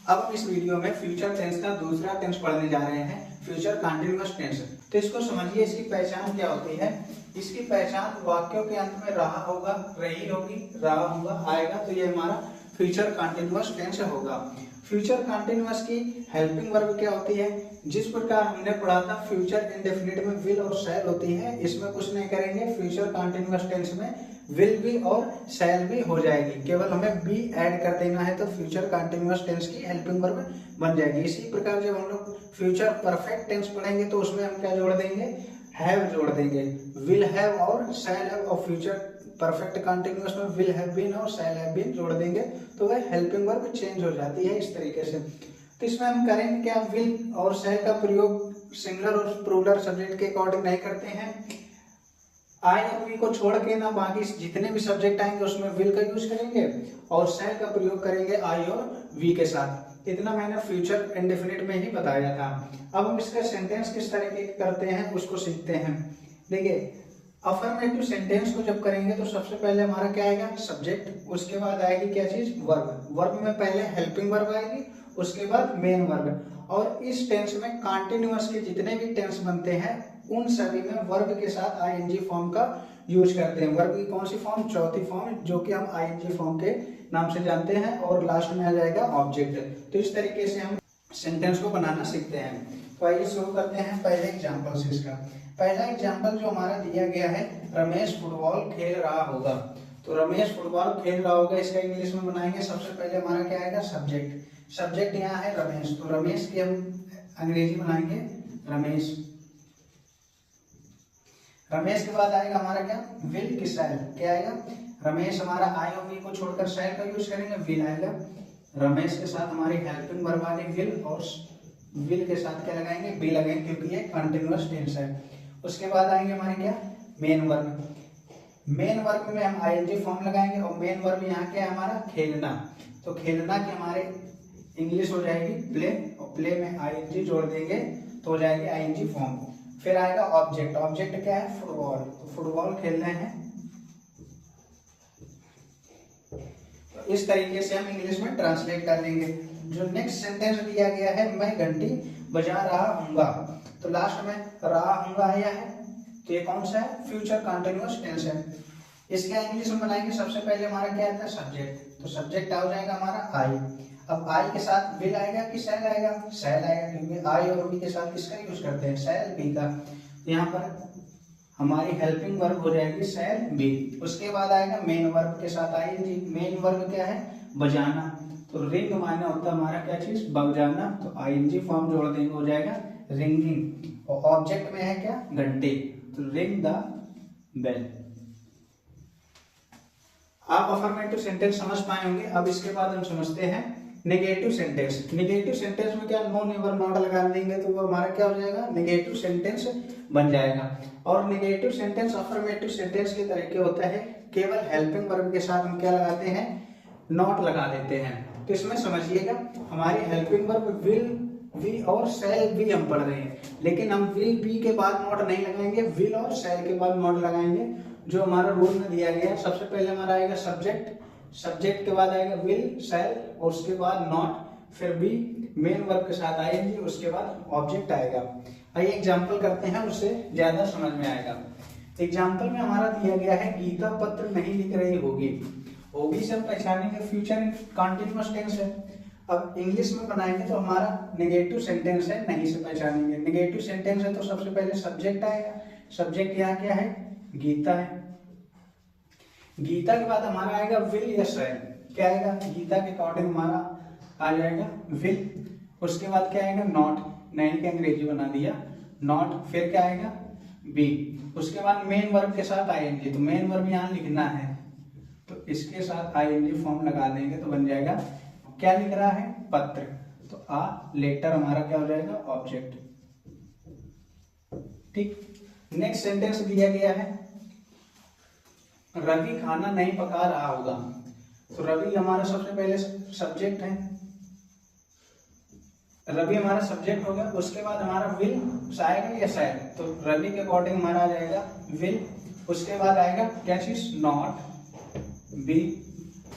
अब हम इस वीडियो में फ्यूचर टेंस का दूसरा टेंस पढ़ने जा रहे हैं, फ्यूचर कंटीन्यूअस टेंस। तो इसको समझिए, इसकी पहचान क्या होती है। इसकी पहचान वाक्यों के अंत में रहा होगा, रही होगी, रहा होगा आएगा, तो ये हमारा फ्यूचर कंटीन्यूअस टेंस होगा। फ्यूचर कंटीन्यूअस की हेल्पिंग वर्ब क्या होती है। जिस प्रकार हमने पढ़ा था फ्यूचर इंडेफिनिट में विल और शैल होती है, इसमें कुछ नहीं करेंगे। फ्यूचर कंटीन्यूअस टेंस में विल भी और शैल भी हो जाएगी, केवल हमें बी ऐड कर देना है तो फ्यूचर कंटीन्यूअस टेंस की हेल्पिंग वर्ब बन जाएगी। इसी प्रकार जब हम लोग फ्यूचर परफेक्ट टेंस पढ़ेंगे तो उसमें हम क्या जोड़ देंगे, हैव जोड़ देंगे। विल हैव और शैल हैव, और फ्यूचर परफेक्ट कंटीन्यूअस में विल हैव बीन और शैल हैव बीन जोड़ देंगे तो वह हेल्पिंग वर्ब चेंज हो जाती है इस तरीके से। तो इसमें हम करेंगे क्या, विल और शैल का प्रयोग सिंगुलर और प्लूरल सब्जेक्ट के अकॉर्डिंग नहीं करते हैं। आई और वी को छोड़ के ना बाकी जितने भी सब्जेक्ट आएंगे उसमें विल का यूज करेंगे और शैल का प्रयोग करेंगे आई और वी के साथ। इतना मैंने फ्यूचर इंडेफिनिट में ही बताया था। अब हम इसका सेंटेंस किस तरीके करते हैं उसको सीखते हैं। देखिए, अफर्मेटिव सेंटेंस को जब करेंगे तो सबसे पहले हमारा क्या आएगा, सब्जेक्ट, उसके बाद आएगी क्या चीज, वर्ब। वर्ब में पहले हेल्पिंग वर्ब आएगी, उसके बाद मेन वर्ब। और इस टेंस में कंटीन्यूअस के जितने भी टेंस बनते हैं उन सभी में वर्ब के साथ आईएनजी फॉर्म का यूज करते हैं। वर्ब की कौन सी फॉर्म, चौथी फॉर्म, जो कि हम आईएनजी फॉर्म के नाम से जानते हैं, और लास्ट में आ जाएगा ऑब्जेक्ट। तो इस तरीके से हम सेंटेंस को बनाना सीखते हैं। तो आइए शुरू करते हैं पहले एग्जाम्पल से। इसका पहला एग्जाम्पल जो हमारा दिया गया है, रमेश फुटबॉल खेल रहा होगा। तो रमेश फुटबॉल खेल रहा होगा, इसका इंग्लिश में बनाएंगे। सबसे पहले हमारा क्या आएगा, सब्जेक्ट। सब्जेक्ट यहाँ है रमेश, तो रमेश की हम अंग्रेजी बनाएंगे रमेश। रमेश के बाद आएगा हमारा क्या, विल की शैल। क्या आएगा, रमेश हमारा आई और वी को छोड़कर शैल का यूज करेंगे, विल आएगा। रमेश के साथ हमारी हेल्पिंग वर्ब आ गई विल, और विल के साथ क्या लगाएंगे, बी लगाएंगे, क्योंकि ये कंटीन्यूअस टेंस है। उसके बाद आएंगे हमारे क्या, मेन वर्ब। मेन वर्ब में हम आईएनजी फॉर्म लगाएंगे, और मेन वर्ब यहाँ क्या है हमारा, खेलना। तो खेलना की हमारे इंग्लिश हो जाएगी प्ले, और प्ले में आईएनजी जोड़ देंगे तो हो जाएगी आईएनजी फॉर्म। फिर आएगा ऑब्जेक्ट। ऑब्जेक्ट क्या है, फुटबॉल। तो फुटबॉल खेलना है। तो इस तरीके से हम इंग्लिश में ट्रांसलेट कर लेंगे। जो नेक्स्ट सेंटेंस दिया गया है, मैं घंटी बजा रहा हूँगा। तो लास्ट में रहा हूँगा आया है, तो ये कौन सा है, फ्यूचर कंटीन्यूअस टेंस है। इसका इंग्लिश में बनाएंगे। सबसे पहले हमारा क्या आता है, सब्जेक्ट। तो सब्जेक्ट आ जाएगा हमारा आई। अब आई के साथ विल आएगा कि शैल आएगा, शैल आएगा, क्योंकि आई और वी के साथ किसका यूज करते हैं, शैल बी का। यहाँ पर हमारी हेल्पिंग वर्ब हो जाएगी शैल बी। उसके बाद आएगा मेन वर्ब के साथ आईएनजी। मेन वर्ब क्या है, बजाना। तो रिंग मायना होता है हमारा क्या चीज, बजाना। तो आईएनजी फॉर्म जोड़ देंगे, हो जाएगा रिंगिंग। और ऑब्जेक्ट में है क्या, घंटे। तो रिंग द बेल। आप अफर्मेटिव सेंटेंस समझ पाए होंगे। अब इसके बाद हम समझते हैं नेगेटिव सेंटेंस। नेगेटिव सेंटेंस में क्या, नो नेवर नॉट लगा देंगे तो वो हमारा क्या हो जाएगा, नेगेटिव सेंटेंस बन जाएगा। और नेगेटिव सेंटेंस अफर्मेटिव सेंटेंस के तरीके होता है, केवल हेल्पिंग वर्ब के साथ हम क्या लगाते हैं, नॉट लगा देते हैं। तो इसमें समझिएगा, हमारी हेल्पिंग वर्ब विल, वी और शैल भी हम पढ़ रहे हैं, लेकिन हम विल बी के बाद नॉट नहीं लगाएंगे, विल और शैल के बाद नॉट लगाएंगे, जो हमारा रूल में दिया गया है। सबसे पहले हमारा आएगा सब्जेक्ट। सब्जेक्ट के बाद आएगा विल, शैल, और उसके बाद नॉट, फिर बी, मेन वर्ब के साथ आएंगे, उसके बाद ऑब्जेक्ट आएगा। आइए एग्जांपल करते हैं, उससे ज्यादा समझ में आएगा। एग्जांपल में हमारा दिया गया है, गीता पत्र नहीं लिख रही होगी। होगी से हम पहचानेंगे फ्यूचर कंटीन्यूअस टेंस है। अब इंग्लिश में बनाएंगे तो हमारा नेगेटिव सेंटेंस है, नहीं से पहचानेंगे। नेगेटिव सेंटेंस है तो सबसे पहले सब्जेक्ट आएगा। सब्जेक्ट यहाँ क्या है, गीता है। गीता के बाद हमारा आएगा विल या शैल। क्या आएगा, गीता के अकॉर्डिंग हमारा आ जाएगा विल। उसके बाद क्या आएगा, नॉट, नहीं के अंग्रेजी बना दिया नॉट। फिर क्या आएगा, बी। उसके बाद मेन वर्ब के साथ आईएनजी। तो मेन वर्ब यहाँ लिखना है, तो इसके साथ आईएनजी फॉर्म लगा देंगे तो बन जाएगा, क्या लिख रहा है, पत्र। तो आ लेटर हमारा क्या हो जाएगा, ऑब्जेक्ट। ठीक। नेक्स्ट सेंटेंस दिया गया है, रवि खाना नहीं पका रहा होगा। तो रवि हमारा सबसे पहले सब्जेक्ट है, रवि हमारा सब्जेक्ट हो गया। उसके बाद हमारा विल आएगा या शैल। तो रवि के अकॉर्डिंग हमारा आ जाएगा विल। उसके बाद आएगा क्या चीज, नॉट, बी।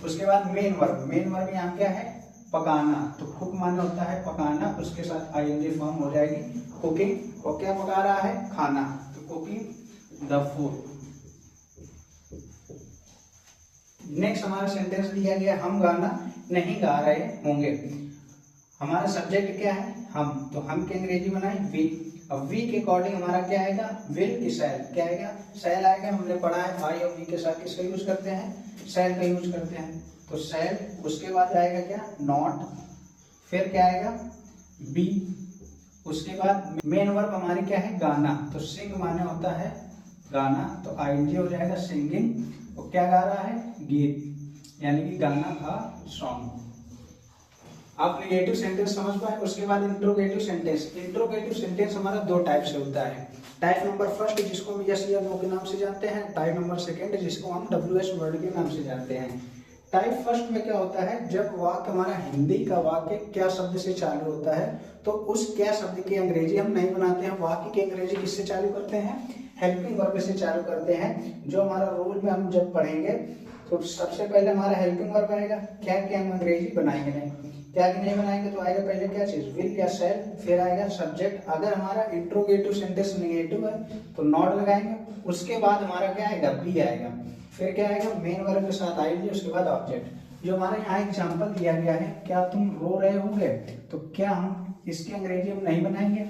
उसके बाद मेन वर्ब। मेन वर्ब यहाँ क्या है, पकाना, तो कुक माने होता है पकाना, उसके साथ आईएनजी फॉर्म हो जाएगी कुकिंग। और क्या पका रहा है? खाना, तो कुकिंग द फूड। नेक्स्ट हमारा सेंटेंस दिया गया, हम गाना नहीं गा रहे होंगे। हमारा सब्जेक्ट क्या है? हम, तो हम की अंग्रेजी बनाए वी। अब वी के अकॉर्डिंग हमारा क्या आएगा? विल की शैल, क्या आएगा? शैल आएगा। हमने पढ़ा है आई और वी के साथ किसका यूज करते हैं? शैल का यूज करते हैं, तो शैल। उसके बाद आएगा क्या? नॉट, फिर क्या आएगा? बी। उसके बाद मेन वर्ब हमारी क्या है? गाना, तो सिंग माने होता है गाना, तो आईएनजी हो जाएगा सिंगिंग। और क्या गा रहा है? गीत, यानी कि गाना था सॉन्ग। आप नेगेटिव सेंटेंस समझ पाए। उसके बाद इंट्रोगेटिव सेंटेंस। इंट्रोगेटिव सेंटेंस हमारा दो टाइप से होता है। टाइप नंबर फर्स्ट जिसको हम यस या नो के नाम से जानते हैं, टाइप नंबर सेकंड जिसको हम WH वर्ड के नाम से जानते हैं। टाइप फर्स्ट में क्या होता है? जब वाक्य हमारा हिंदी का वाक्य क्या शब्द से चालू होता है, तो उस क्या शब्द की अंग्रेजी हम नहीं बनाते हैं, वाक्य की अंग्रेजी किससे चालू करते हैं? हेल्पिंग वर्ब से चालू करते हैं। जो हमारा रूल में हम जब पढ़ेंगे तो सबसे पहले हमारा हेल्पिंग वर्ब आएगा। क्या कि हम अंग्रेजी बनाएंगे नहीं, क्या कि नहीं बनाएंगे, तो आएगा पहले क्या चीज? विल या शैल, फिर आएगा सब्जेक्ट। अगर हमारा इंट्रोगेटिव सेंटेंस नेगेटिव है तो नॉट लगाएंगे। उसके बाद हमारा क्या आएगा? बी आएगा। फिर क्या आएगा? मेन वर्ब के साथ आएगी, उसके बाद ऑब्जेक्ट। जो हमारे यहाँ एग्जाम्पल दिया गया है, क्या तुम रो रहे होंगे, तो क्या हम इसकी अंग्रेजी हम नहीं बनाएंगे?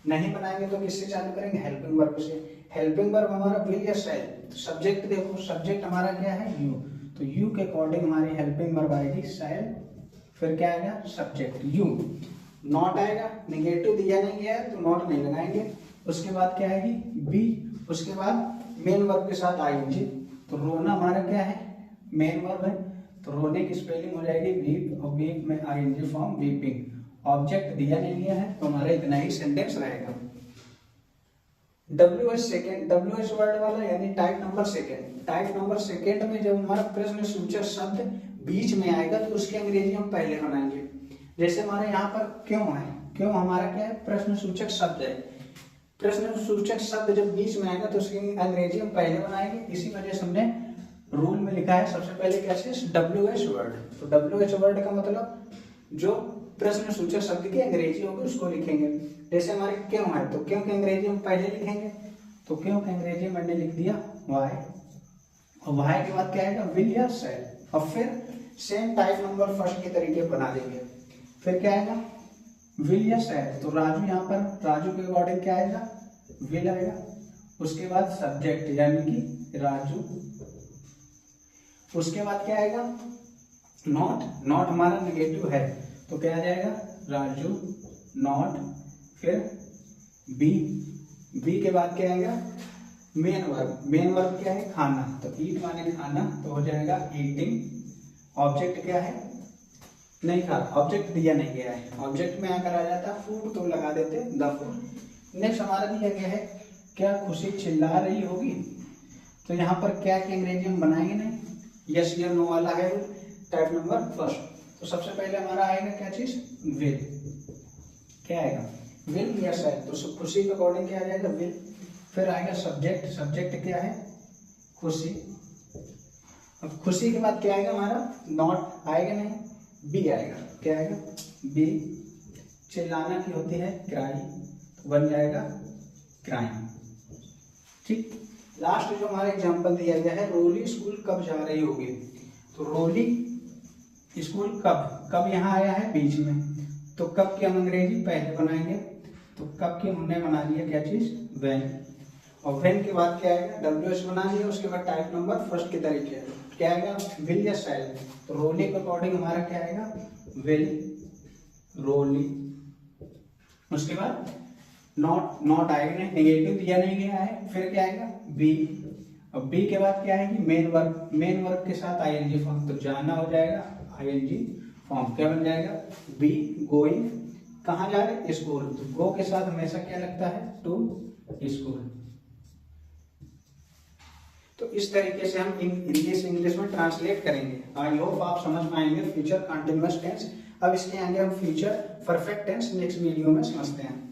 नहीं बनाएंगे तो किससे चालू करेंगे? हेल्पिंग वर्ब से। हेल्पिंग वर्ब हमारा विल या शैल, तो सब्जेक्ट देखो, सब्जेक्ट हमारा क्या है? यू, तो यू के अकॉर्डिंग हमारी हेल्पिंग वर्ब आएगी शैल, फिर क्या आएगा? Subject you. नॉट आएगा, नेगेटिव दिया नहीं गया है तो नॉट नहीं लगाएंगे। उसके बाद क्या आएगी? बी। उसके बाद मेन वर्ब के साथ आईएनजी। तो रोना हमारा क्या है? मेन वर्ब है, तो रोने की स्पेलिंग हो जाएगी वीप, और वीप में आईएनजी फॉर्म वीपिंग। ऑब्जेक्ट दिया नहीं गया है तो हमारा इतना ही सेंटेंस रहेगा। WH सेकेंड, WH वर्ड वाला यानी type number second. Type number second में जब हमारा प्रश्न सूचक शब्द बीच में आएगा तो उसकी अंग्रेजी हम पहले बनाएंगे। जैसे हमारे यहाँ पर क्यों है, क्यों हमारा क्या है? प्रश्न सूचक शब्द है। प्रश्न सूचक शब्द जब बीच में आएगा तो उसकी अंग्रेजी हम पहले बनाएंगे। इसी वजह से हमने रूल में लिखा है सबसे पहले क्या चीज? WH word. तो WH वर्ड का मतलब जो प्रश्न सूचक शब्द की अंग्रेजी होगी उसको लिखेंगे। जैसे हमारे क्यों है, तो क्यों की अंग्रेजी हम पहले लिखेंगे, तो क्यों की अंग्रेजी मैंने लिख दिया वाई। और वाई के बाद क्या आएगा? विल या शैल। और फिर सेम टाइप नंबर फर्स्ट के तरीके बना देंगे। फिर क्या आएगा? विल या शैल। तो राजू, यहाँ पर राजू के अकॉर्डिंग क्या आएगा? विल आएगा। उसके बाद सब्जेक्ट यानी कि राजू। उसके बाद क्या आएगा? नॉट। नॉट हमारा नेगेटिव है तो क्या आ जाएगा? राजू नॉट। फिर बी। बी के बाद क्या आएगा? Main verb. मेन वर्ब क्या है? खाना, तो ईट माने खाना, तो हो जाएगा ईटिंग। ऑब्जेक्ट क्या है? नहीं खा, ऑब्जेक्ट दिया नहीं गया है। ऑब्जेक्ट में आकर आ जाता फूड तो लगा देते द फूड। नेक्स्ट हमारा दिया गया है क्या खुशी चिल्ला रही होगी, तो यहाँ पर क्या की अंग्रेजी हम बनाएंगे नहीं, यस या नो वाला है टाइप नंबर फर्स्ट। तो सबसे पहले हमारा आएगा क्या चीज? विल। क्या आएगा? विल या शैल। तो खुशी के अकॉर्डिंग क्या आ जाएगा? विल। फिर आएगा सब्जेक्ट। सब्जेक्ट क्या है? खुशी। अब खुशी के बाद क्या आएगा हमारा? नॉट आएगा नहीं, बी आएगा। क्या आएगा? बी। चिल्लाना की होती है क्राई, तो बन जाएगा क्राइम। ठीक। लास्ट जो हमारा एग्जांपल दिया गया है, रोली स्कूल कब जा रही होगी, तो रोली स्कूल कब, कब यहाँ आया है बीच में, तो कब की हम अंग्रेजी पहले बनाएंगे, तो कब की हमने बना लिया क्या चीज? व्हेन। और व्हेन के बाद क्या आएगा? WH बना लिया। उसके बाद टाइप नंबर फर्स्ट के तरीके क्या आएगा? विल या शैल। तो रोली के अकॉर्डिंग हमारा क्या आएगा? विल रोली। उसके बाद नॉट। नॉट आएगा नहीं, नेगेटिव दिया नहीं गया है। फिर क्या आएगा? बी। और बी के बाद क्या आएगी? Main verb. मेन वर्ब के साथ आईएनजी फॉर्म, तो जाना हो जाएगा आईएनजी फॉर्म। क्या बन जाएगा? Be going. कहाँ जा रहे? स्कूल। तो गो के साथ हमेशा क्या लगता है? To school. तो इस तरीके से हम हिंदी से इंग्लिश में ट्रांसलेट करेंगे। आई होप आप समझ पाएंगे फ्यूचर कंटिन्यूअस टेंस। अब इसके आगे हम future perfect tense next video में समझते हैं।